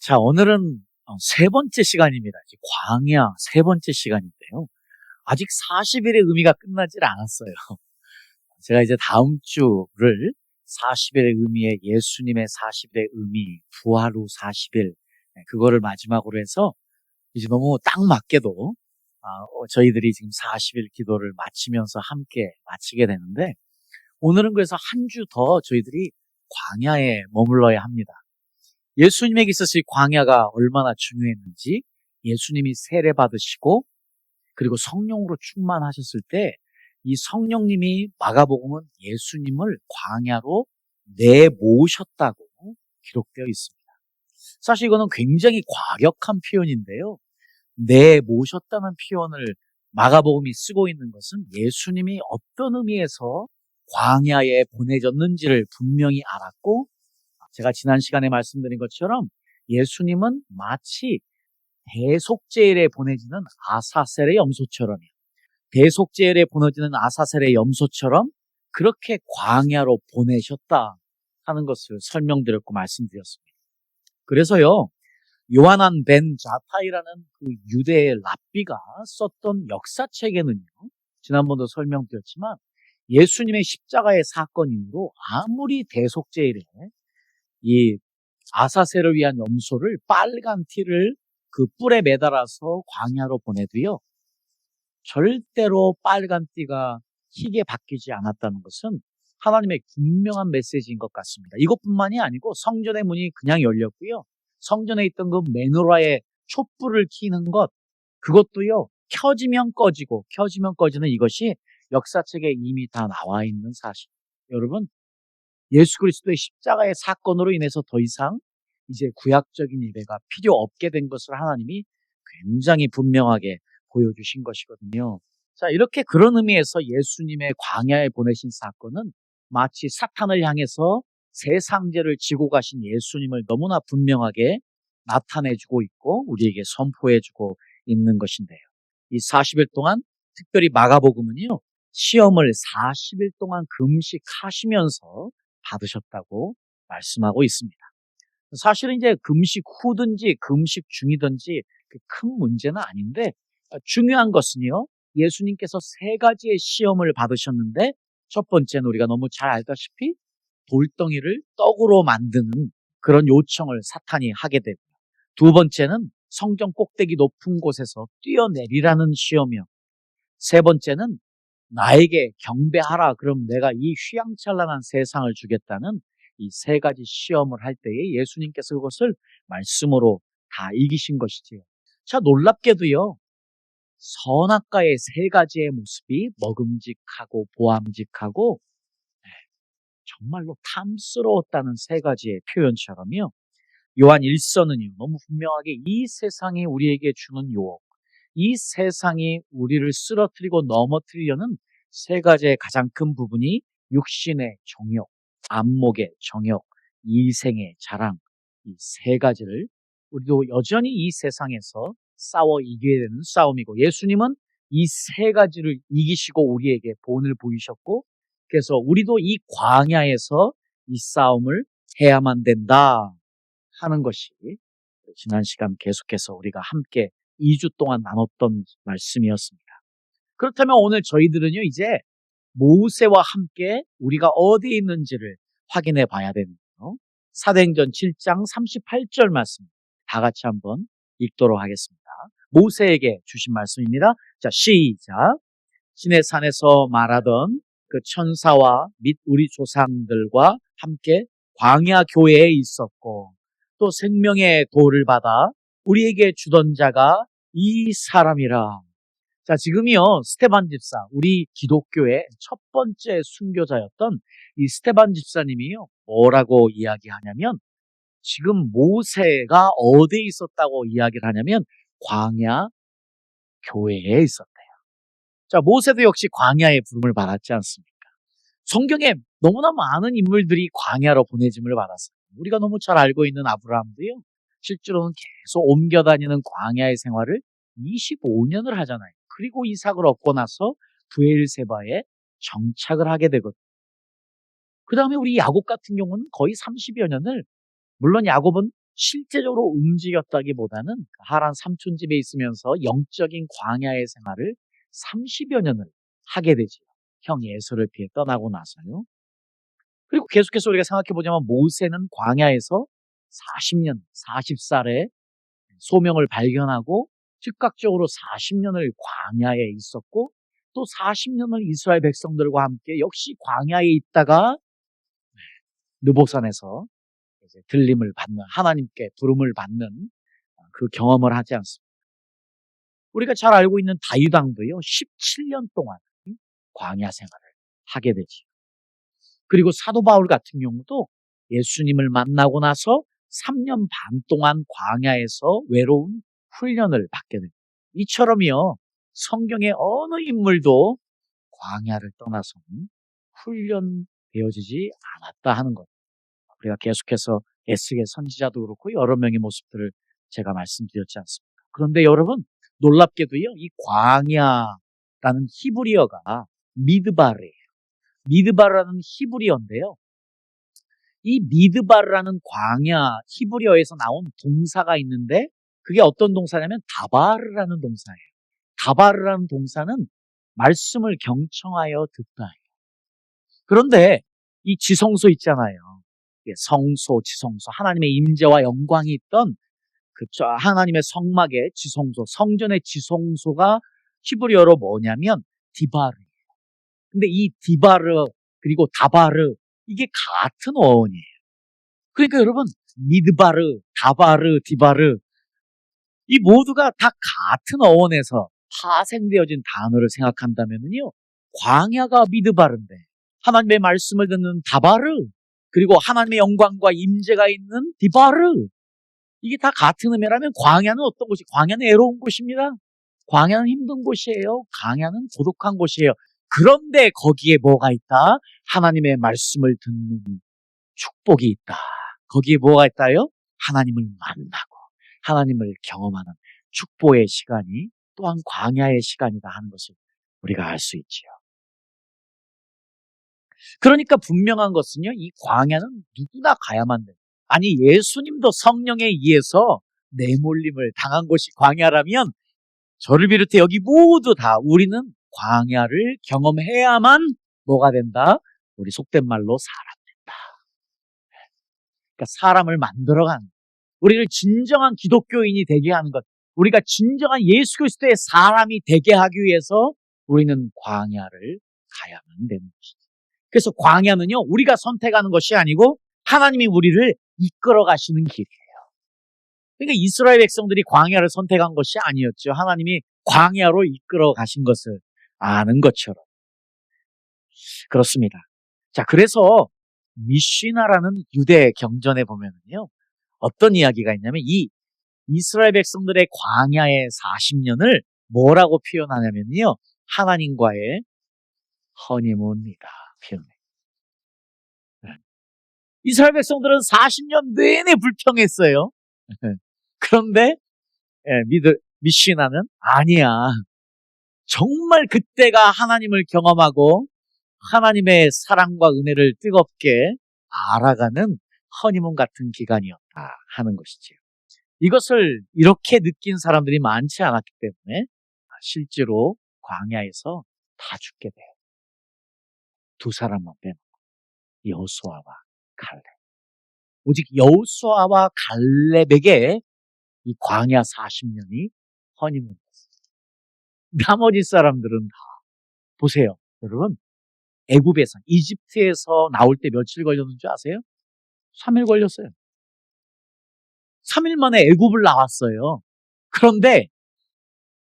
자, 오늘은 세 번째 시간입니다. 이제 광야 세 번째 시간인데요. 아직 40일의 의미가 끝나질 않았어요. 제가 이제 다음 주를 40일의 의미의 예수님의 40일의 의미, 부활 후 40일, 그거를 마지막으로 해서 이제 너무 딱 맞게도 저희들이 지금 40일 기도를 마치면서 함께 마치게 되는데, 오늘은 그래서 한 주 더 저희들이 광야에 머물러야 합니다. 예수님에게 있어서 이 광야가 얼마나 중요했는지, 예수님이 세례 받으시고 그리고 성령으로 충만하셨을 때 이 성령님이 마가복음은 예수님을 광야로 내모셨다고 기록되어 있습니다. 사실 이거는 굉장히 과격한 표현인데요. 내모셨다는 표현을 마가복음이 쓰고 있는 것은 예수님이 어떤 의미에서 광야에 보내졌는지를 분명히 알았고, 제가 지난 시간에 말씀드린 것처럼 예수님은 마치 대속제일에 보내지는 아사셀의 염소처럼요. 대속제일에 보내지는 아사셀의 염소처럼 그렇게 광야로 보내셨다 하는 것을 설명드렸고 말씀드렸습니다. 그래서요, 요하난 벤 자타이라는 그 유대의 랍비가 썼던 역사책에는요, 지난번도 설명드렸지만 예수님의 십자가의 사건 이후로 아무리 대속제일에 이 아사셀을 위한 염소를 빨간 티를 그 뿔에 매달아서 광야로 보내도요, 절대로 빨간 띠가 희게 바뀌지 않았다는 것은 하나님의 분명한 메시지인 것 같습니다. 이것뿐만이 아니고 성전의 문이 그냥 열렸고요, 성전에 있던 그 메노라의 촛불을 켜는 것, 그것도요, 켜지면 꺼지고 켜지면 꺼지는 이것이 역사책에 이미 다 나와 있는 사실. 여러분, 예수 그리스도의 십자가의 사건으로 인해서 더 이상 이제 구약적인 예배가 필요 없게 된 것을 하나님이 굉장히 분명하게 보여주신 것이거든요. 자, 이렇게 그런 의미에서 예수님의 광야에 보내신 사건은 마치 사탄을 향해서 세상죄를 지고 가신 예수님을 너무나 분명하게 나타내주고 있고 우리에게 선포해주고 있는 것인데요. 이 40일 동안 특별히 마가복음은요, 시험을 40일 동안 금식하시면서 받으셨다고 말씀하고 있습니다. 사실은 이제 금식 후든지 금식 중이든지 큰 문제는 아닌데, 중요한 것은요, 예수님께서 세 가지의 시험을 받으셨는데, 첫 번째는 우리가 너무 잘 알다시피 돌덩이를 떡으로 만드는 그런 요청을 사탄이 하게 되고요. 두 번째는 성전 꼭대기 높은 곳에서 뛰어내리라는 시험이요. 세 번째는 나에게 경배하라, 그럼 내가 이 휘황찬란한 세상을 주겠다는 이 세 가지 시험을 할 때에 예수님께서 그것을 말씀으로 다 이기신 것이지요. 자, 놀랍게도요, 선악과의 세 가지의 모습이 먹음직하고 보암직하고 정말로 탐스러웠다는 세 가지의 표현처럼요, 요한 1서는요, 너무 분명하게 이 세상이 우리에게 주는 유혹, 이 세상이 우리를 쓰러뜨리고 넘어뜨리려는 세 가지의 가장 큰 부분이 육신의 정욕, 안목의 정욕, 이생의 자랑, 이 세 가지를 우리도 여전히 이 세상에서 싸워 이겨야 되는 싸움이고, 예수님은 이 세 가지를 이기시고 우리에게 본을 보이셨고, 그래서 우리도 이 광야에서 이 싸움을 해야만 된다 하는 것이 지난 시간 계속해서 우리가 함께 2주 동안 나눴던 말씀이었습니다. 그렇다면 오늘 저희들은요, 이제 모세와 함께 우리가 어디에 있는지를 확인해 봐야 되는데요. 사도행전 7장 38절 말씀 다 같이 한번 읽도록 하겠습니다. 모세에게 주신 말씀입니다. 자, 시작. 시내산에서 말하던 그 천사와 및 우리 조상들과 함께 광야 교회에 있었고, 또 생명의 도를 받아 우리에게 주던 자가 이 사람이라. 자, 지금이요, 스테반 집사, 우리 기독교의 첫 번째 순교자였던 이 스테반 집사님이요, 뭐라고 이야기하냐면, 지금 모세가 어디에 있었다고 이야기를 하냐면 광야 교회에 있었대요. 자, 모세도 역시 광야의 부름을 받았지 않습니까? 성경에 너무나 많은 인물들이 광야로 보내짐을 받았어요. 우리가 너무 잘 알고 있는 아브라함도요, 실제로는 계속 옮겨 다니는 광야의 생활을 25년을 하잖아요. 그리고 이삭을 얻고 나서 브엘세바에 정착을 하게 되거든요. 그 다음에 우리 야곱 같은 경우는 거의 30여 년을, 물론 야곱은 실제적으로 움직였다기보다는 하란 삼촌집에 있으면서 영적인 광야의 생활을 30여 년을 하게 되죠. 형 에서를 피해 떠나고 나서요. 그리고 계속해서 우리가 생각해보자면 모세는 광야에서 40년, 40살에 소명을 발견하고 즉각적으로 40년을 광야에 있었고 또 40년을 이스라엘 백성들과 함께 역시 광야에 있다가 느보산에서 이제 들림을 받는, 하나님께 부름을 받는 그 경험을 하지 않습니다. 우리가 잘 알고 있는 다윗 왕도요 17년 동안 광야 생활을 하게 되죠. 그리고 사도 바울 같은 경우도 예수님을 만나고 나서 3년 반 동안 광야에서 외로운 훈련을 받게 됩니다. 이처럼요 성경의 어느 인물도 광야를 떠나서는 훈련되어지지 않았다 하는 것. 우리가 계속해서 에스겔 선지자도 그렇고 여러 명의 모습들을 제가 말씀드렸지 않습니까? 그런데 여러분 놀랍게도요 이 광야라는 히브리어가 미드바르예요. 미드바르라는 히브리어인데요. 이 미드바르라는 광야 히브리어에서 나온 동사가 있는데 그게 어떤 동사냐면 다바르라는 동사예요. 다바르라는 동사는 말씀을 경청하여 듣다예요. 그런데 이 지성소 있잖아요. 성소, 지성소, 하나님의 임재와 영광이 있던 그 하나님의 성막의 지성소, 성전의 지성소가 히브리어로 뭐냐면 디바르예요. 근데 이 디바르 그리고 다바르 이게 같은 어원이에요. 그러니까 여러분 미드바르, 다바르, 디바르 이 모두가 다 같은 어원에서 파생되어진 단어를 생각한다면요 광야가 미드바르인데 하나님의 말씀을 듣는 다바르 그리고 하나님의 영광과 임재가 있는 디바르 이게 다 같은 의미라면 광야는 어떤 곳이? 광야는 애로운 곳입니다. 광야는 힘든 곳이에요. 광야는 고독한 곳이에요. 그런데 거기에 뭐가 있다? 하나님의 말씀을 듣는 축복이 있다. 거기에 뭐가 있다요? 하나님을 만나고 하나님을 경험하는 축복의 시간이 또한 광야의 시간이다 하는 것을 우리가 알 수 있지요. 그러니까 분명한 것은요, 이 광야는 누구나 가야만 돼요. 아니 예수님도 성령에 의해서 내몰림을 당한 곳이 광야라면 저를 비롯해 여기 모두 다 우리는 광야를 경험해야만 뭐가 된다? 우리 속된 말로 사람 된다. 그러니까 사람을 만들어가는 우리를 진정한 기독교인이 되게 하는 것 우리가 진정한 예수 그리스도의 사람이 되게 하기 위해서 우리는 광야를 가야만 되는 것이죠. 그래서 광야는요 우리가 선택하는 것이 아니고 하나님이 우리를 이끌어 가시는 길이에요. 그러니까 이스라엘 백성들이 광야를 선택한 것이 아니었죠. 하나님이 광야로 이끌어 가신 것을 아는 것처럼. 그렇습니다. 자, 그래서 미시나라는 유대 경전에 보면은요, 어떤 이야기가 있냐면 이 이스라엘 백성들의 광야의 40년을 뭐라고 표현하냐면요, 하나님과의 허니문이다 표현해요. 이스라엘 백성들은 40년 내내 불평했어요. 그런데 미시나는 아니야. 정말 그때가 하나님을 경험하고 하나님의 사랑과 은혜를 뜨겁게 알아가는 허니문 같은 기간이었다 하는 것이지요. 이것을 이렇게 느낀 사람들이 많지 않았기 때문에 실제로 광야에서 다 죽게 돼요. 두 사람만 빼놓고 여호수아와 갈렙. 오직 여호수아와 갈렙에게 이 광야 40년이 허니문이었어요. 나머지 사람들은 다 보세요. 여러분 애굽에서 이집트에서 나올 때 며칠 걸렸는 줄 아세요? 3일 걸렸어요. 3일 만에 애굽을 나왔어요. 그런데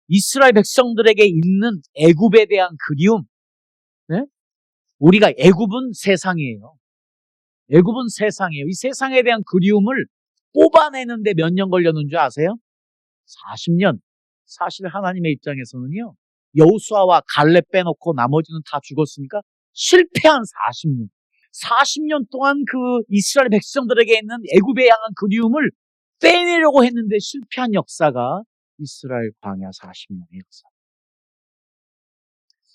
이스라엘 백성들에게 있는 애굽에 대한 그리움, 네? 우리가 애굽은 세상이에요. 애굽은 세상이에요. 이 세상에 대한 그리움을 뽑아내는데 몇 년 걸렸는 줄 아세요? 40년. 사실 하나님의 입장에서는요. 여호수아와 갈렙 빼놓고 나머지는 다 죽었으니까 실패한 40년. 40년 동안 그 이스라엘 백성들에게 있는 애굽에 향한 그리움을 빼내려고 했는데 실패한 역사가 이스라엘 광야 40년의 역사.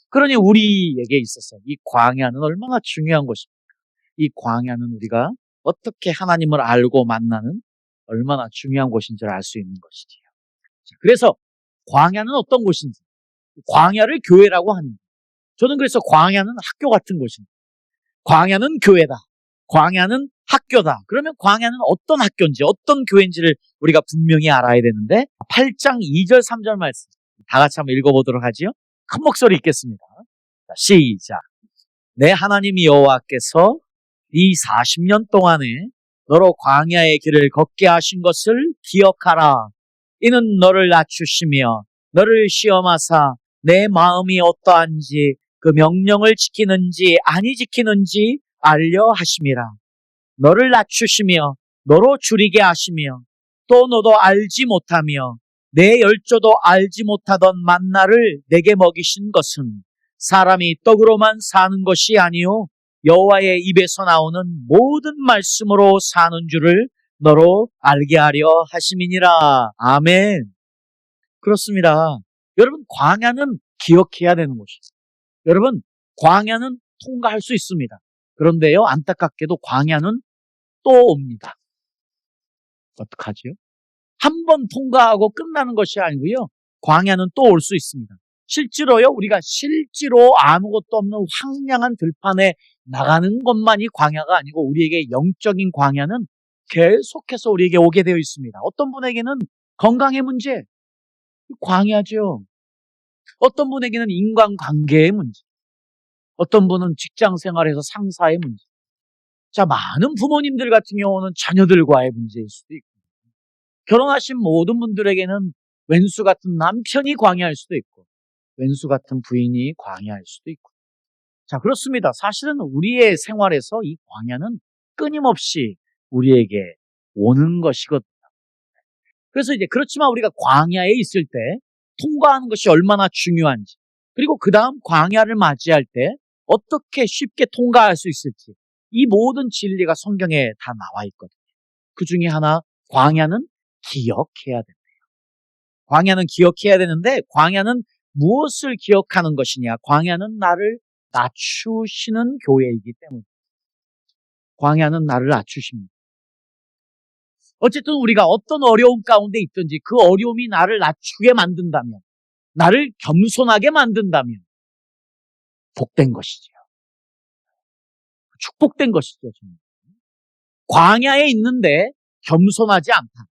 그러니 우리에게 있어서 이 광야는 얼마나 중요한 것입니까? 이 광야는 우리가 어떻게 하나님을 알고 만나는 얼마나 중요한 곳인지를 알 수 있는 것이지요. 그래서 광야는 어떤 곳인지, 광야를 교회라고 하는 거예요. 저는 그래서 광야는 학교 같은 곳입니다. 광야는 교회다. 광야는 학교다. 그러면 광야는 어떤 학교인지, 어떤 교회인지를 우리가 분명히 알아야 되는데 8장 2절 3절 말씀 다 같이 한번 읽어보도록 하지요. 큰 목소리 읽겠습니다. 자, 시작. 내 하나님 여호와께서 이 40년 동안에 너로 광야의 길을 걷게 하신 것을 기억하라. 이는 너를 낮추시며 너를 시험하사 내 마음이 어떠한지 그 명령을 지키는지 아니 지키는지 알려 하심이라. 너를 낮추시며 너로 줄이게 하시며 또 너도 알지 못하며 내 열조도 알지 못하던 만나를 내게 먹이신 것은 사람이 떡으로만 사는 것이 아니요 여호와의 입에서 나오는 모든 말씀으로 사는 줄을 너로 알게 하려 하심이니라. 아멘. 그렇습니다. 여러분, 광야는 기억해야 되는 곳이에요. 여러분, 광야는 통과할 수 있습니다. 그런데요, 안타깝게도 광야는 또 옵니다. 어떡하지요? 한 번 통과하고 끝나는 것이 아니고요, 광야는 또 올 수 있습니다. 실제로요, 우리가 실제로 아무것도 없는 황량한 들판에 나가는 것만이 광야가 아니고 우리에게 영적인 광야는 계속해서 우리에게 오게 되어 있습니다. 어떤 분에게는 건강의 문제, 광야죠. 어떤 분에게는 인간관계의 문제, 어떤 분은 직장 생활에서 상사의 문제. 자, 많은 부모님들 같은 경우는 자녀들과의 문제일 수도 있고, 결혼하신 모든 분들에게는 왼수 같은 남편이 광야일 수도 있고, 왼수 같은 부인이 광야일 수도 있고. 자, 그렇습니다. 사실은 우리의 생활에서 이 광야는 끊임없이 우리에게 오는 것이거든요. 그래서 이제 그렇지만 우리가 광야에 있을 때 통과하는 것이 얼마나 중요한지, 그리고 그 다음 광야를 맞이할 때 어떻게 쉽게 통과할 수 있을지, 이 모든 진리가 성경에 다 나와 있거든요. 그 중에 하나, 광야는 기억해야 된대요. 광야는 기억해야 되는데, 광야는 무엇을 기억하는 것이냐? 광야는 나를 낮추시는 교회이기 때문에. 광야는 나를 낮추십니다. 어쨌든 우리가 어떤 어려움 가운데 있든지 그 어려움이 나를 낮추게 만든다면, 나를 겸손하게 만든다면 복된 것이지요. 축복된 것이죠. 광야에 있는데 겸손하지 않다.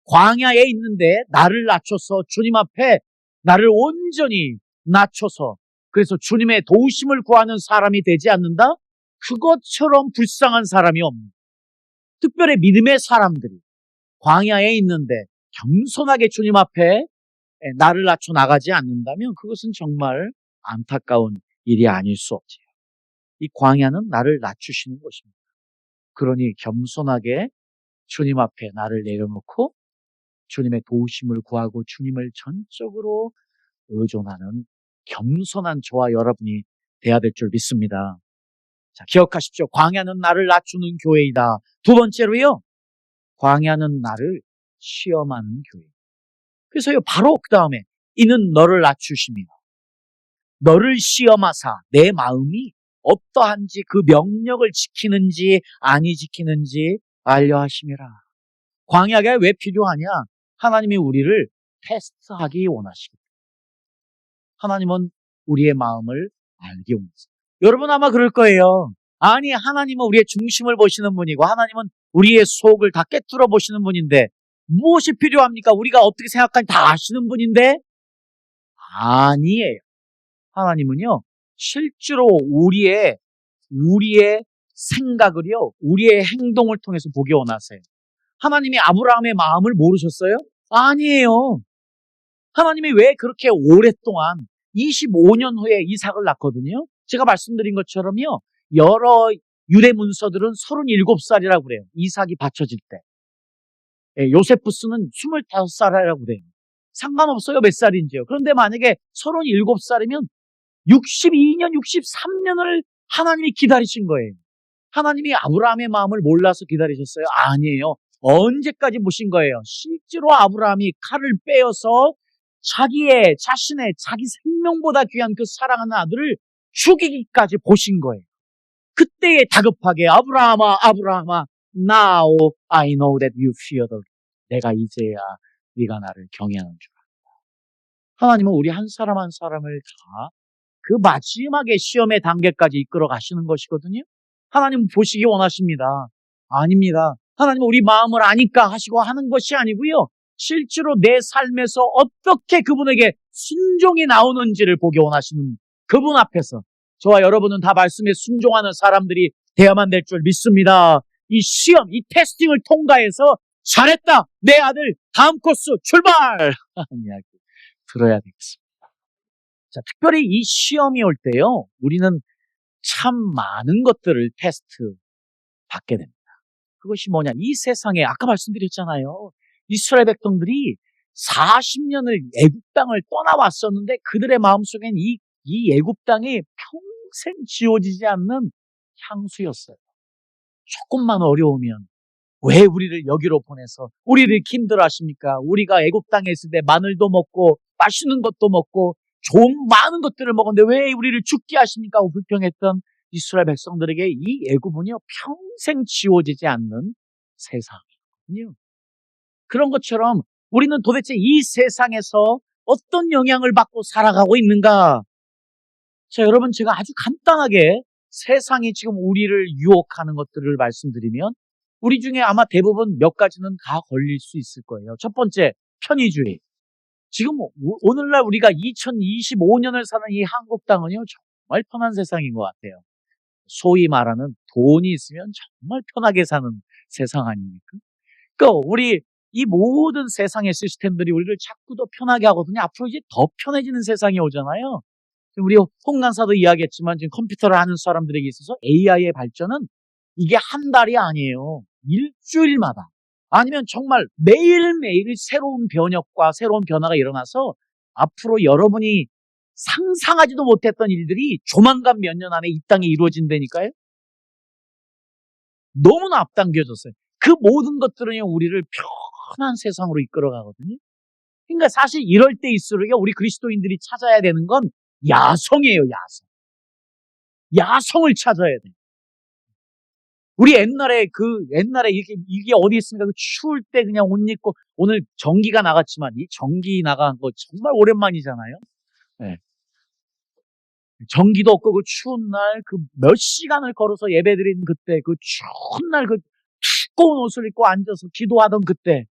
광야에 있는데 나를 낮춰서 주님 앞에 나를 온전히 낮춰서 그래서 주님의 도우심을 구하는 사람이 되지 않는다? 그것처럼 불쌍한 사람이 없는, 특별히 믿음의 사람들이 광야에 있는데 겸손하게 주님 앞에 나를 낮춰 나가지 않는다면 그것은 정말 안타까운 일이 아닐 수 없지요. 이 광야는 나를 낮추시는 것입니다. 그러니 겸손하게 주님 앞에 나를 내려놓고 주님의 도우심을 구하고 주님을 전적으로 의존하는 겸손한 저와 여러분이 돼야 될 줄 믿습니다. 자, 기억하십시오. 광야는 나를 낮추는 교회이다. 두 번째로요, 광야는 나를 시험하는 교회. 그래서요, 바로 그 다음에 이는 너를 낮추시며 너를 시험하사 내 마음이 어떠한지 그 명령을 지키는지 아니 지키는지 알려 하심이라. 광야가 왜 필요하냐? 하나님이 우리를 테스트하기 원하시기 때문에. 하나님은 우리의 마음을 알기 원하십니다. 여러분 아마 그럴 거예요. 아니, 하나님은 우리의 중심을 보시는 분이고 하나님은 우리의 속을 다 꿰뚫어 보시는 분인데 무엇이 필요합니까? 우리가 어떻게 생각하는지 다 아시는 분인데 아니에요. 하나님은요, 실제로 우리의 생각을요, 우리의 행동을 통해서 보기 원하세요. 하나님이 아브라함의 마음을 모르셨어요? 아니에요. 하나님이 왜 그렇게 오랫동안 25년 후에 이삭을 낳거든요? 제가 말씀드린 것처럼요, 여러 유대 문서들은 37살이라고 그래요. 이삭이 바쳐질 때. 요세푸스는 25살이라고 그래요. 상관없어요, 몇 살인지요. 그런데 만약에 37살이면 62년, 63년을 하나님이 기다리신 거예요. 하나님이 아브라함의 마음을 몰라서 기다리셨어요? 아니에요. 언제까지 보신 거예요? 실제로 아브라함이 칼을 빼어서 자신의 자기 생명보다 귀한 그 사랑하는 아들을 죽이기까지 보신 거예요. 그때에 다급하게 아브라함아, 아브라함아, now I know that you fear the Lord. 내가 이제야 네가 나를 경외하는 줄 알았다. 하나님은 우리 한 사람 한 사람을 다 그 마지막에 시험의 단계까지 이끌어 가시는 것이거든요. 하나님은 보시기 원하십니다. 아닙니다. 하나님은 우리 마음을 아니까 하시고 하는 것이 아니고요. 실제로 내 삶에서 어떻게 그분에게 순종이 나오는지를 보기 원하시는 그분 앞에서 저와 여러분은 다 말씀에 순종하는 사람들이 되어야만 될 줄 믿습니다. 이 시험, 이 테스팅을 통과해서 잘했다. 내 아들 다음 코스 출발! 하는 이야기 들어야 되겠습니다. 자, 특별히 이 시험이 올 때요. 우리는 참 많은 것들을 테스트 받게 됩니다. 그것이 뭐냐? 이 세상에 아까 말씀드렸잖아요. 이스라엘 백성들이 40년을 애굽 땅을 떠나왔었는데 그들의 마음속엔 이 애굽 땅이 평생 지워지지 않는 향수였어요. 조금만 어려우면 왜 우리를 여기로 보내서 우리를 힘들어하십니까? 우리가 애굽 땅에 있을 때 마늘도 먹고 맛있는 것도 먹고 좋은 많은 것들을 먹었는데 왜 우리를 죽게 하십니까? 하고 불평했던 이스라엘 백성들에게 이 애굽은요 평생 지워지지 않는 세상이거든요. 그런 것처럼 우리는 도대체 이 세상에서 어떤 영향을 받고 살아가고 있는가? 자, 여러분 제가 아주 간단하게 세상이 지금 우리를 유혹하는 것들을 말씀드리면 우리 중에 아마 대부분 몇 가지는 다 걸릴 수 있을 거예요. 첫 번째, 편의주의. 지금 오늘날 우리가 2025년을 사는 이 한국 땅은요 정말 편한 세상인 것 같아요. 소위 말하는 돈이 있으면 정말 편하게 사는 세상 아닙니까? 그러니까 우리 이 모든 세상의 시스템들이 우리를 자꾸 더 편하게 하거든요. 앞으로 이제 더 편해지는 세상이 오잖아요. 우리 홍 강사도 이야기했지만 지금 컴퓨터를 하는 사람들에게 있어서 AI의 발전은 이게 한 달이 아니에요. 일주일마다 아니면 정말 매일매일 새로운 변혁과 새로운 변화가 일어나서 앞으로 여러분이 상상하지도 못했던 일들이 조만간 몇 년 안에 이 땅에 이루어진다니까요. 너무나 앞당겨졌어요. 그 모든 것들은 우리를 편한 세상으로 이끌어가거든요. 그러니까 사실 이럴 때일수록 우리 그리스도인들이 찾아야 되는 건 야성이에요. 야성. 야성을 찾아야 돼요. 우리 옛날에 이게 어디 있습니까? 그 추울 때 그냥 옷 입고 오늘 전기가 나갔지만 이 전기 나간 거 정말 오랜만이잖아요. 네. 전기도 없고 그 추운 날 그 몇 시간을 걸어서 예배드린 그때 그 추운 날 그 두꺼운 옷을 입고 앉아서 기도하던 그때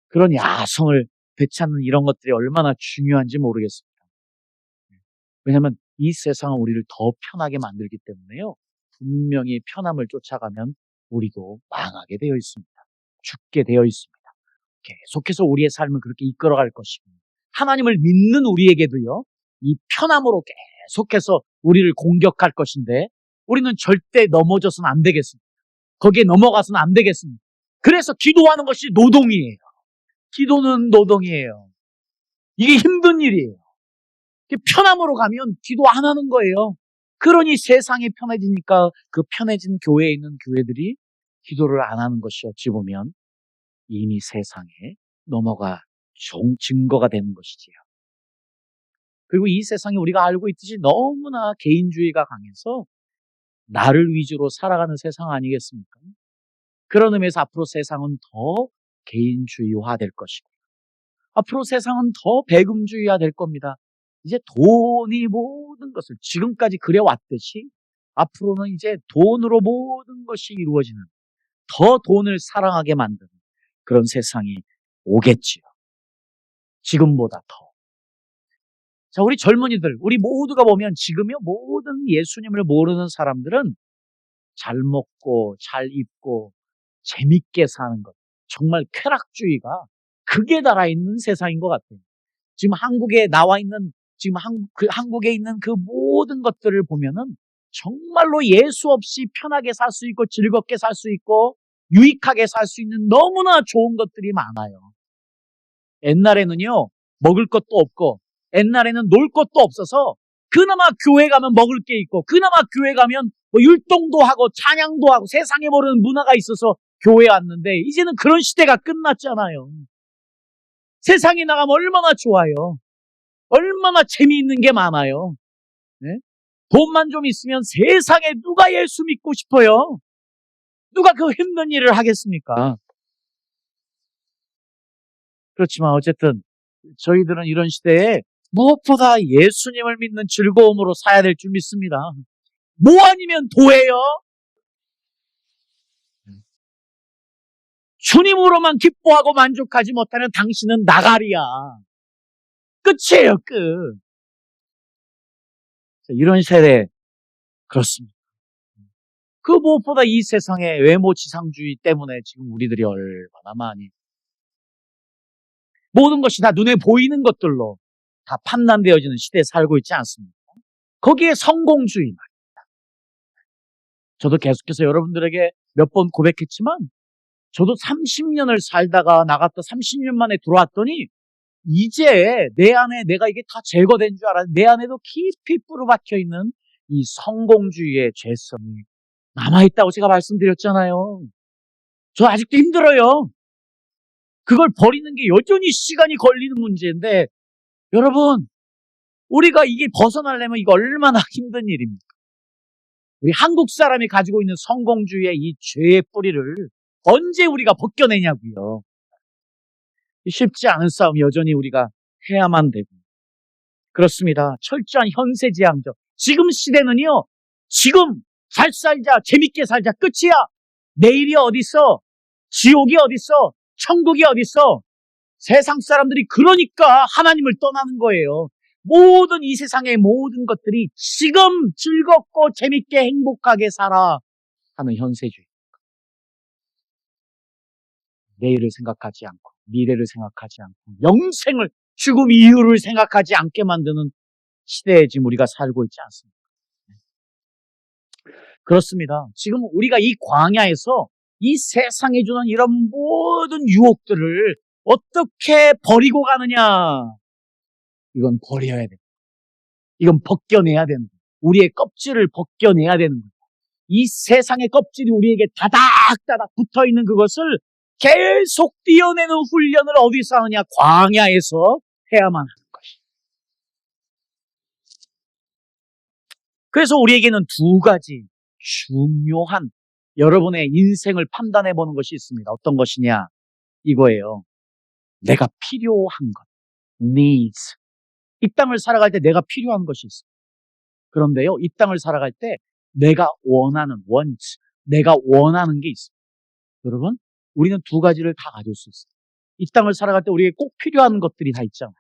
그런 야성을 되찾는 이런 것들이 얼마나 중요한지 모르겠습니다. 왜냐하면 이 세상은 우리를 더 편하게 만들기 때문에요. 분명히 편함을 쫓아가면 우리도 망하게 되어 있습니다. 죽게 되어 있습니다. 계속해서 우리의 삶을 그렇게 이끌어갈 것이고 하나님을 믿는 우리에게도요. 이 편함으로 계속해서 우리를 공격할 것인데 우리는 절대 넘어져서는 안 되겠습니다. 거기에 넘어가서는 안 되겠습니다. 그래서 기도하는 것이 노동이에요. 기도는 노동이에요. 이게 힘든 일이에요. 편함으로 가면 기도 안 하는 거예요. 그러니 세상이 편해지니까 그 편해진 교회에 있는 교회들이 기도를 안 하는 것이 어찌 보면 이미 세상에 넘어가 증거가 되는 것이지요. 그리고 이 세상이 우리가 알고 있듯이 너무나 개인주의가 강해서 나를 위주로 살아가는 세상 아니겠습니까? 그런 의미에서 앞으로 세상은 더 개인주의화 될 것이고 앞으로 세상은 더 배금주의화 될 겁니다. 이제 돈이 모든 것을 지금까지 그래왔듯이 앞으로는 이제 돈으로 모든 것이 이루어지는 더 돈을 사랑하게 만드는 그런 세상이 오겠지요. 지금보다 더. 자, 우리 젊은이들, 우리 모두가 보면 지금요 모든 예수님을 모르는 사람들은 잘 먹고 잘 입고 재밌게 사는 것. 정말 쾌락주의가 극에 달아있는 세상인 것 같아요. 지금 한국에 나와 있는 지금 한국에 있는 그 모든 것들을 보면은 정말로 예수 없이 편하게 살 수 있고 즐겁게 살 수 있고 유익하게 살 수 있는 너무나 좋은 것들이 많아요. 옛날에는요 먹을 것도 없고 옛날에는 놀 것도 없어서 그나마 교회 가면 먹을 게 있고 그나마 교회 가면 뭐 율동도 하고 찬양도 하고 세상에 모르는 문화가 있어서 교회에 왔는데 이제는 그런 시대가 끝났잖아요. 세상에 나가면 얼마나 좋아요. 얼마나 재미있는 게 많아요. 네? 돈만 좀 있으면 세상에 누가 예수 믿고 싶어요? 누가 그 힘든 일을 하겠습니까? 그렇지만 어쨌든 저희들은 이런 시대에 무엇보다 예수님을 믿는 즐거움으로 살아야 될 줄 믿습니다. 뭐 아니면 도예요? 주님으로만 기뻐하고 만족하지 못하면 당신은 나가리야. 끝이에요, 끝. 이런 세대, 그렇습니다. 그 무엇보다 이 세상의 외모 지상주의 때문에 지금 우리들이 얼마나 많이 모든 것이 다 눈에 보이는 것들로 다 판단되어지는 시대에 살고 있지 않습니까? 거기에 성공주의 말입니다. 저도 계속해서 여러분들에게 몇 번 고백했지만 저도 30년을 살다가 나갔다 30년 만에 들어왔더니 이제 내 안에 내가 이게 다 제거된 줄 알았는데 내 안에도 깊이 뿌리박혀 있는 이 성공주의의 죄성이 남아있다고 제가 말씀드렸잖아요. 저 아직도 힘들어요. 그걸 버리는 게 여전히 시간이 걸리는 문제인데 여러분 우리가 이게 벗어나려면 이거 얼마나 힘든 일입니까? 우리 한국 사람이 가지고 있는 성공주의의 이 죄의 뿌리를 언제 우리가 벗겨내냐고요. 쉽지 않은 싸움 여전히 우리가 해야만 되고 그렇습니다. 철저한 현세지향적. 지금 시대는요. 지금 잘 살자, 재밌게 살자, 끝이야. 내일이 어딨어? 지옥이 어딨어? 천국이 어딨어? 세상 사람들이 그러니까 하나님을 떠나는 거예요. 모든 이 세상의 모든 것들이 지금 즐겁고 재밌게 행복하게 살아 하는 현세주의. 내일을 생각하지 않고 미래를 생각하지 않고 영생을 죽음 이후를 생각하지 않게 만드는 시대에 지금 우리가 살고 있지 않습니까? 그렇습니다. 지금 우리가 이 광야에서 이 세상에 주는 이런 모든 유혹들을 어떻게 버리고 가느냐? 이건 버려야 돼. 이건 벗겨내야 된다. 우리의 껍질을 벗겨내야 되는 거예요. 이 세상의 껍질이 우리에게 다닥다닥 붙어있는 그것을 계속 띄어내는 훈련을 어디서 하느냐? 광야에서 해야만 하는 것이에요. 그래서 우리에게는 두 가지 중요한 여러분의 인생을 판단해 보는 것이 있습니다. 어떤 것이냐? 이거예요. 내가 필요한 것. needs. 이 땅을 살아갈 때 내가 필요한 것이 있어요. 그런데요, 이 땅을 살아갈 때 내가 원하는 want, 내가 원하는 게 있어요. 여러분, 우리는 두 가지를 다 가질 수 있어요. 이 땅을 살아갈 때 우리에게 꼭 필요한 것들이 다 있잖아요.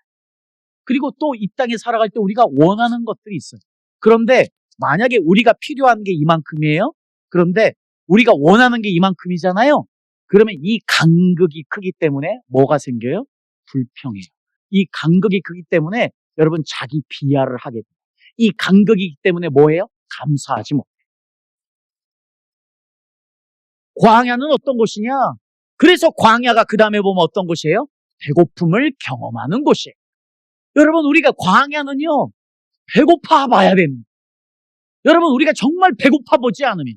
그리고 또 이 땅에 살아갈 때 우리가 원하는 것들이 있어요. 그런데 만약에 우리가 필요한 게 이만큼이에요? 그런데 우리가 원하는 게 이만큼이잖아요? 그러면 이 간극이 크기 때문에 뭐가 생겨요? 불평이에요. 이 간극이 크기 때문에 여러분 자기 비하를 하게 돼요. 이 간극이기 때문에 뭐예요? 감사하지 못해요. 광야는 어떤 곳이냐? 그래서 광야가 그 다음에 보면 어떤 곳이에요? 배고픔을 경험하는 곳이에요. 여러분 우리가 광야는요 배고파 봐야 됩니다. 여러분 우리가 정말 배고파 보지 않으면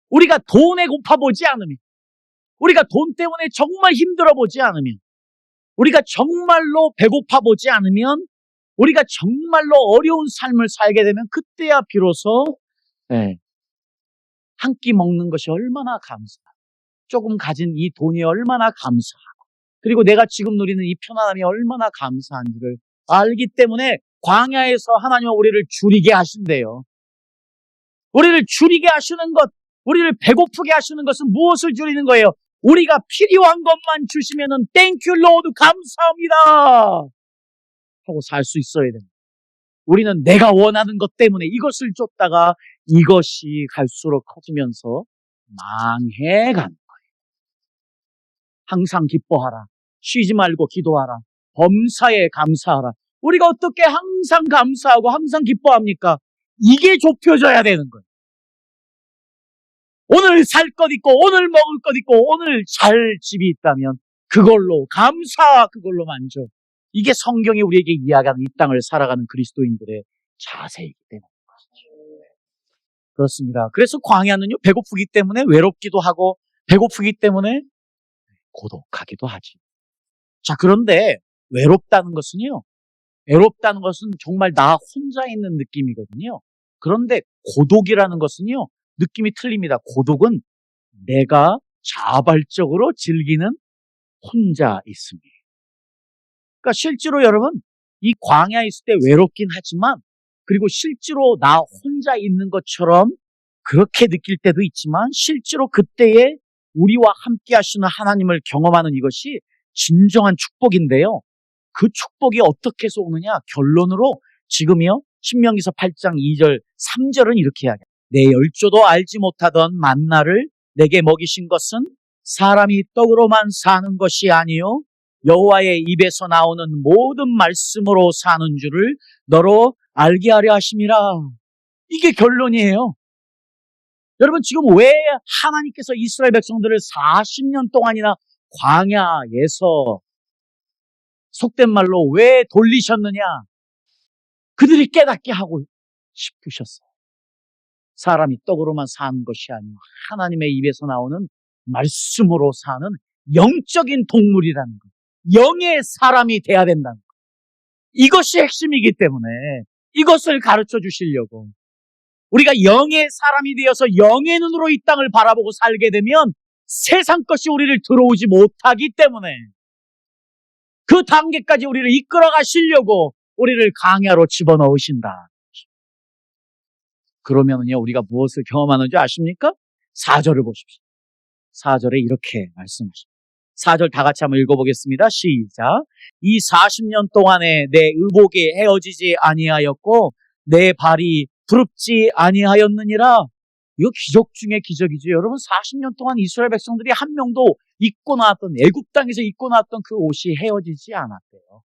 우리가 돈에 고파 보지 않으면 우리가 돈 때문에 정말 힘들어 보지 않으면 우리가 정말로 배고파 보지 않으면 우리가 정말로 어려운 삶을 살게 되면 그때야 비로소 한 끼 먹는 것이 얼마나 감사하고 조금 가진 이 돈이 얼마나 감사하고 그리고 내가 지금 누리는 이 편안함이 얼마나 감사한지를 알기 때문에 광야에서 하나님은 우리를 줄이게 하신대요. 우리를 줄이게 하시는 것, 우리를 배고프게 하시는 것은 무엇을 줄이는 거예요? 우리가 필요한 것만 주시면은 Thank you Lord, 감사합니다 하고 살 수 있어야 됩니다. 우리는 내가 원하는 것 때문에 이것을 쫓다가 이것이 갈수록 커지면서 망해가는 거예요. 항상 기뻐하라. 쉬지 말고 기도하라. 범사에 감사하라. 우리가 어떻게 항상 감사하고 항상 기뻐합니까? 이게 좁혀져야 되는 거예요. 오늘 살 것 있고 오늘 먹을 것 있고 오늘 잘 집이 있다면 그걸로 감사, 그걸로 만족. 이게 성경이 우리에게 이야기하는 이 땅을 살아가는 그리스도인들의 자세이기 때문에 그렇습니다. 그래서 광야는요 배고프기 때문에 외롭기도 하고 배고프기 때문에 고독하기도 하지. 자, 그런데 외롭다는 것은요 정말 나 혼자 있는 느낌이거든요. 그런데 고독이라는 것은요 느낌이 틀립니다. 고독은 내가 자발적으로 즐기는 혼자 있음이에요. 그러니까 실제로 여러분, 이 광야에 있을 때 외롭긴 하지만, 그리고 실제로 나 혼자 있는 것처럼 그렇게 느낄 때도 있지만, 실제로 그때에 우리와 함께 하시는 하나님을 경험하는 이것이 진정한 축복인데요. 그 축복이 어떻게 해서 오느냐? 결론으로 지금이요, 신명기서 8장 2절, 3절은 이렇게 이야기합니다. 내 열조도 알지 못하던 만나를 내게 먹이신 것은 사람이 떡으로만 사는 것이 아니요 여호와의 입에서 나오는 모든 말씀으로 사는 줄을 너로 알게 하려 하심이라. 이게 결론이에요. 여러분, 지금 왜 하나님께서 이스라엘 백성들을 40년 동안이나 광야에서 속된 말로 왜 돌리셨느냐? 그들이 깨닫게 하고 싶으셨어요. 사람이 떡으로만 사는 것이 아니고 하나님의 입에서 나오는 말씀으로 사는 영적인 동물이라는 것, 영의 사람이 돼야 된다는 것. 이것이 핵심이기 때문에 이것을 가르쳐 주시려고, 우리가 영의 사람이 되어서 영의 눈으로 이 땅을 바라보고 살게 되면 세상 것이 우리를 들어오지 못하기 때문에 그 단계까지 우리를 이끌어 가시려고 우리를 광야로 집어넣으신다. 그러면은요, 우리가 무엇을 경험하는지 아십니까? 4절을 보십시오. 4절에 이렇게 말씀하십니다. 4절 다 같이 한번 읽어보겠습니다. 시작. 이 40년 동안에 내 의복이 헤어지지 아니하였고 내 발이 부릅지 아니하였느니라. 이거 기적 중에 기적이죠. 여러분, 40년 동안 이스라엘 백성들이 한 명도 입고 나왔던, 애굽 땅에서 입고 나왔던 그 옷이 헤어지지 않았대요.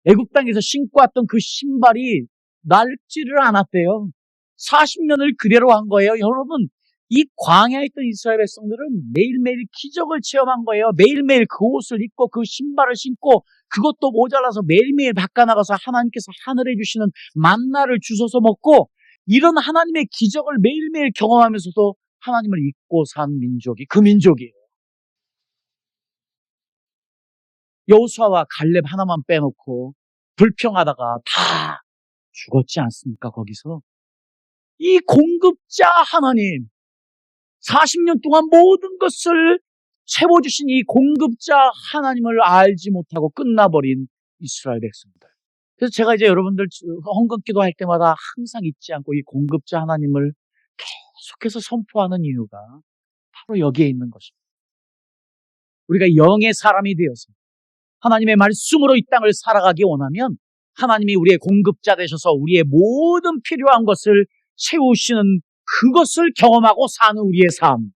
애굽 땅에서 신고 왔던 그 신발이 낡지를 않았대요. 40년을 그대로 한 거예요. 여러분, 이 광야에 있던 이스라엘 백성들은 매일매일 기적을 체험한 거예요. 매일매일 그 옷을 입고 그 신발을 신고, 그것도 모자라서 매일매일 바꿔나가서 하나님께서 하늘에 주시는 만나를 주워서 먹고, 이런 하나님의 기적을 매일매일 경험하면서도 하나님을 잊고 산 민족이 그 민족이에요. 여호수아와 갈렙 하나만 빼놓고 불평하다가 다 죽었지 않습니까? 거기서 이 공급자 하나님, 40년 동안 모든 것을 채워주신 이 공급자 하나님을 알지 못하고 끝나버린 이스라엘 백성들. 그래서 제가 이제 여러분들 헌금 기도할 때마다 항상 잊지 않고 이 공급자 하나님을 계속해서 선포하는 이유가 바로 여기에 있는 것입니다. 우리가 영의 사람이 되어서 하나님의 말씀으로 이 땅을 살아가기 원하면 하나님이 우리의 공급자 되셔서 우리의 모든 필요한 것을 채우시는 그것을 경험하고 사는 우리의 삶,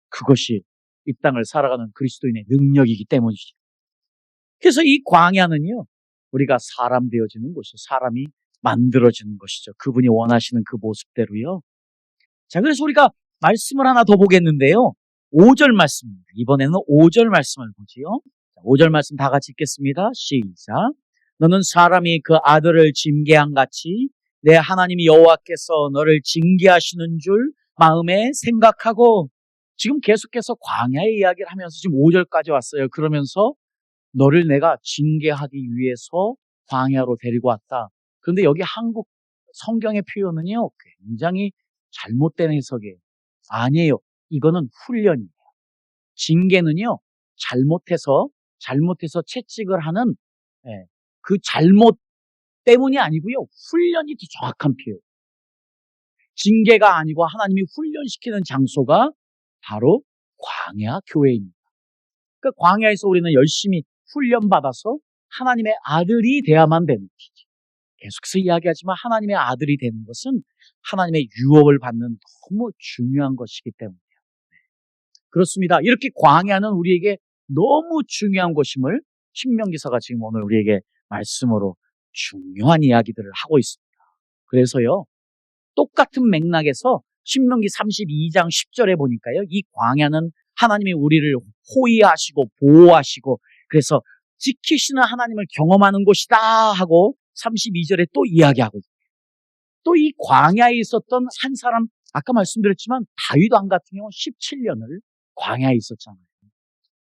그것이 이 땅을 살아가는 그리스도인의 능력이기 때문이죠. 그래서 이 광야는요, 우리가 사람 되어지는 곳이죠. 사람이 만들어지는 것이죠. 그분이 원하시는 그 모습대로요. 자, 그래서 우리가 말씀을 하나 더 보겠는데요. 5절 말씀입니다. 이번에는 5절 말씀을 보지요. 5절 말씀 다 같이 읽겠습니다. 시작. 너는 사람이 그 아들을 징계한 같이 내 하나님 여호와께서 너를 징계하시는 줄 마음에 생각하고, 지금 계속해서 광야의 이야기를 하면서 지금 5절까지 왔어요. 그러면서 너를 내가 징계하기 위해서 광야로 데리고 왔다. 그런데 여기 한국 성경의 표현은요, 굉장히 잘못된 해석이에요. 아니에요. 이거는 훈련이에요. 징계는요, 잘못해서 채찍을 하는 그 잘못 때문이 아니고요, 훈련이 더 정확한 표현. 징계가 아니고 하나님이 훈련시키는 장소가 바로 광야 교회입니다. 그러니까 광야에서 우리는 열심히 훈련받아서 하나님의 아들이 돼야만 되는 것이지. 계속해서 이야기하지만 하나님의 아들이 되는 것은 하나님의 유업을 받는 너무 중요한 것이기 때문이에요. 그렇습니다. 이렇게 광야는 우리에게 너무 중요한 것임을 신명기서가 지금 오늘 우리에게 말씀으로 중요한 이야기들을 하고 있습니다. 그래서요, 똑같은 맥락에서 신명기 32장 10절에 보니까요, 이 광야는 하나님이 우리를 호위하시고 보호하시고 그래서 지키시는 하나님을 경험하는 곳이다 하고 32절에 또 이야기하고, 또 이 광야에 있었던 한 사람, 아까 말씀드렸지만 다윗 왕 같은 경우 17년을 광야에 있었잖아요.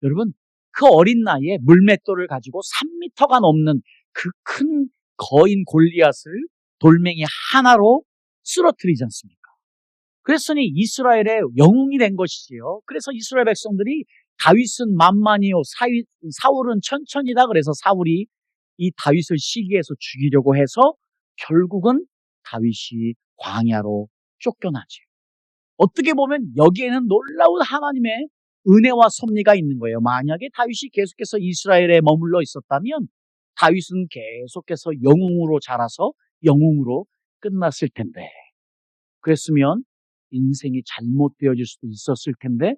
여러분, 그 어린 나이에 물맷돌을 가지고 3m가 넘는 그 큰 거인 골리앗을 돌멩이 하나로 쓰러뜨리지 않습니까? 그랬으니 이스라엘의 영웅이 된 것이지요. 그래서 이스라엘 백성들이 다윗은 만만이요, 사울은 천천히다. 그래서 사울이 이 다윗을 시기해서 죽이려고 해서 결국은 다윗이 광야로 쫓겨나지. 어떻게 보면 여기에는 놀라운 하나님의 은혜와 섭리가 있는 거예요. 만약에 다윗이 계속해서 이스라엘에 머물러 있었다면 다윗은 계속해서 영웅으로 자라서 영웅으로 끝났을 텐데, 그랬으면 인생이 잘못되어질 수도 있었을 텐데,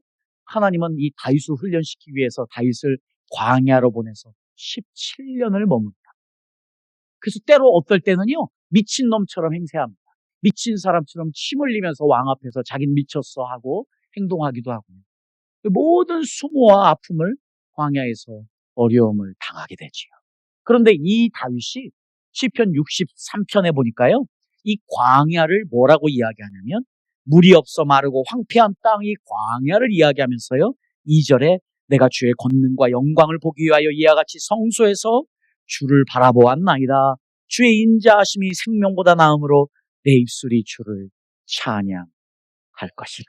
하나님은 이 다윗을 훈련시키기 위해서 다윗을 광야로 보내서 17년을 머문다. 그래서 때로 어떨 때는요, 미친놈처럼 행세합니다. 미친 사람처럼 침 흘리면서 왕 앞에서 자기는 미쳤어 하고 행동하기도 하고요. 모든 수모와 아픔을 광야에서 어려움을 당하게 되지요. 그런데 이 다윗이 시편 63편에 보니까요, 이 광야를 뭐라고 이야기하냐면 물이 없어 마르고 황폐한 땅, 이 광야를 이야기하면서요, 2절에 내가 주의 권능과 영광을 보기 위하여 이와 같이 성소에서 주를 바라보았나이다. 주의 인자하심이 생명보다 나음으로 내 입술이 주를 찬양할 것이라.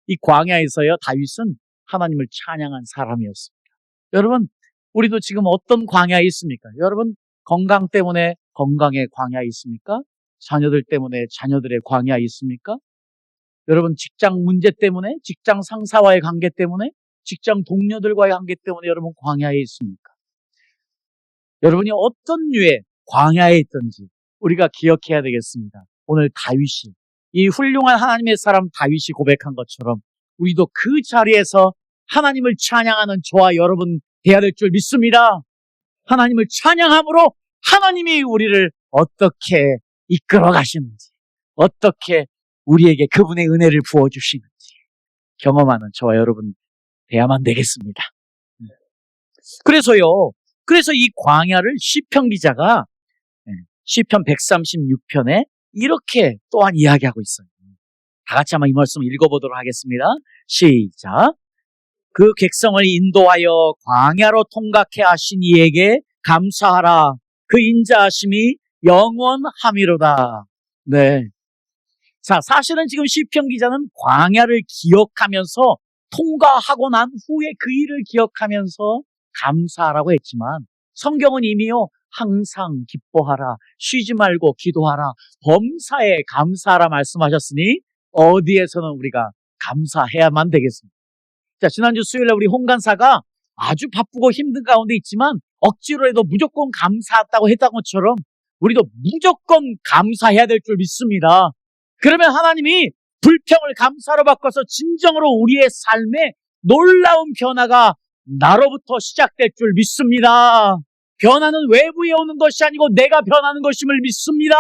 이 광야에서요, 다윗은 하나님을 찬양한 사람이었습니다. 여러분, 우리도 지금 어떤 광야에 있습니까? 여러분, 건강 때문에 건강의 광야에 있습니까? 자녀들 때문에 자녀들의 광야에 있습니까? 여러분, 직장 문제 때문에, 직장 상사와의 관계 때문에, 직장 동료들과의 관계 때문에 여러분 광야에 있습니까? 여러분이 어떤 류의 광야에 있든지 우리가 기억해야 되겠습니다. 오늘 다윗이, 이 훌륭한 하나님의 사람 다윗이 고백한 것처럼 우리도 그 자리에서 하나님을 찬양하는 저와 여러분 돼야 될 줄 믿습니다. 하나님을 찬양함으로 하나님이 우리를 어떻게 이끌어 가시는지, 어떻게 우리에게 그분의 은혜를 부어주시는지 경험하는 저와 여러분 돼야만 되겠습니다. 그래서 이 광야를 시편 기자가 시편 136편에 이렇게 또한 이야기하고 있어요. 다 같이 한번 이 말씀 읽어보도록 하겠습니다. 시작. 그 백성을 인도하여 광야로 통각해 하신 이에게 감사하라. 그 인자하심이 영원함이로다. 네. 자, 사실은 지금 시편 기자는 광야를 기억하면서 통과하고 난 후에 그 일을 기억하면서 감사하라고 했지만 성경은 이미요, 항상 기뻐하라, 쉬지 말고 기도하라, 범사에 감사하라 말씀하셨으니 어디에서는 우리가 감사해야만 되겠습니다. 자, 지난주 수요일에 우리 홍간사가 아주 바쁘고 힘든 가운데 있지만 억지로 해도 무조건 감사했다고 했던 것처럼 우리도 무조건 감사해야 될 줄 믿습니다. 그러면 하나님이 불평을 감사로 바꿔서 진정으로 우리의 삶에 놀라운 변화가 나로부터 시작될 줄 믿습니다. 변화는 외부에 오는 것이 아니고 내가 변하는 것임을 믿습니다.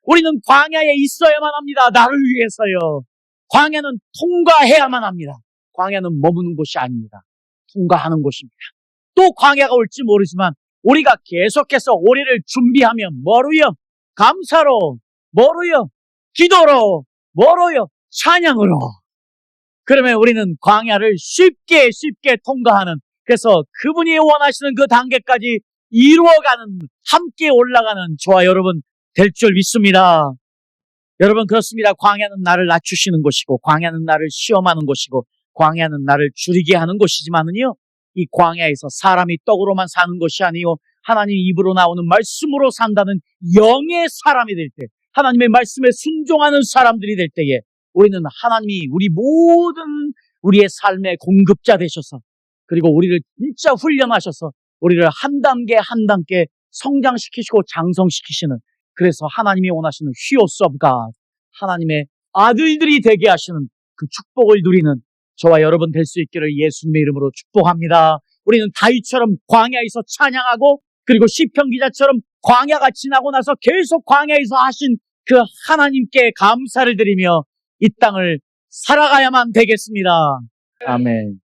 우리는 광야에 있어야만 합니다. 나를 위해서요. 광야는 통과해야만 합니다. 광야는 머무는 곳이 아닙니다. 통과하는 곳입니다. 또 광야가 올지 모르지만 우리가 계속해서 우리를 준비하면 뭐로요? 감사로, 뭐로요? 기도로, 뭐로요? 찬양으로. 그러면 우리는 광야를 쉽게 통과하는, 그래서 그분이 원하시는 그 단계까지 이루어가는, 함께 올라가는 저와 여러분 될 줄 믿습니다. 여러분, 그렇습니다. 광야는 나를 낮추시는 곳이고, 광야는 나를 시험하는 곳이고, 광야는 나를 줄이게 하는 곳이지만은요, 이 광야에서 사람이 떡으로만 사는 것이 아니요, 하나님 입으로 나오는 말씀으로 산다는 영의 사람이 될 때, 하나님의 말씀에 순종하는 사람들이 될 때에 우리는 하나님이 우리 모든 우리의 삶의 공급자 되셔서, 그리고 우리를 진짜 훈련하셔서 우리를 한 단계 한 단계 성장시키시고 장성시키시는, 그래서 하나님이 원하시는 Heroes of God, 하나님의 아들들이 되게 하시는 그 축복을 누리는 저와 여러분 될 수 있기를 예수님의 이름으로 축복합니다. 우리는 다윗처럼 광야에서 찬양하고, 그리고 시편 기자처럼 광야가 지나고 나서 계속 광야에서 하신 그 하나님께 감사를 드리며 이 땅을 살아가야만 되겠습니다. 아멘.